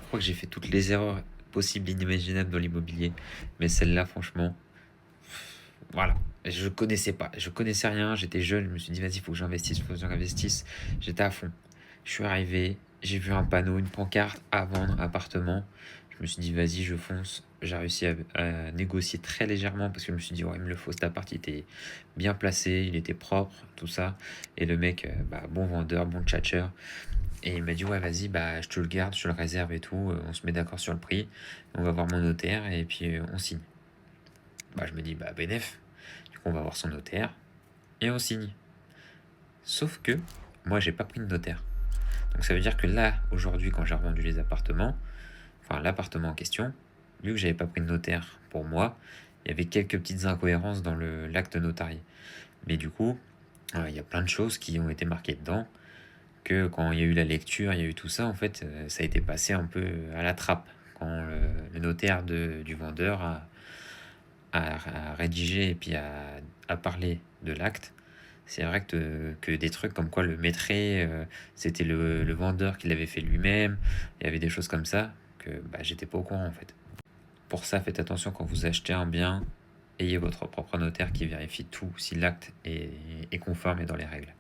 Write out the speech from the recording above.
crois que j'ai fait toutes les erreurs possibles, inimaginables dans l'immobilier. Mais celle-là, franchement, voilà. Je connaissais pas. Je connaissais rien. J'étais jeune. Je me suis dit, vas-y, faut que j'investisse, faut que j'investisse. J'étais à fond. Je suis arrivé. J'ai vu un panneau, une pancarte à vendre, appartement. Je me suis dit, vas-y, je fonce. J'ai réussi à négocier très légèrement parce que je me suis dit, ouais, il me le faut. Cet appart, il était bien placé, il était propre, tout ça. Et le mec, bon vendeur, bon tchatcheur. Et il m'a dit, ouais, vas-y, bah, je te le garde, je te le réserve et tout. On se met d'accord sur le prix. On va voir mon notaire et puis on signe. Bah, je me dis, bah, bénef. Du coup, on va voir son notaire et on signe. Sauf que moi, j'ai pas pris de notaire. Donc, ça veut dire que là, aujourd'hui, quand j'ai revendu les appartements, enfin, l'appartement en question, vu que j'avais pas pris de notaire pour moi, il y avait quelques petites incohérences dans l'acte notarié. Mais du coup, il y a plein de choses qui ont été marquées dedans, que quand il y a eu la lecture, il y a eu tout ça, en fait, ça a été passé un peu à la trappe. Quand le notaire du vendeur a rédigé et puis a parlé de l'acte, c'est vrai que des trucs comme quoi le maîtrait, c'était le vendeur qui l'avait fait lui-même, il y avait des choses comme ça que bah, j'étais pas au courant en fait. Pour ça, faites attention quand vous achetez un bien, ayez votre propre notaire qui vérifie tout si l'acte est conforme et dans les règles.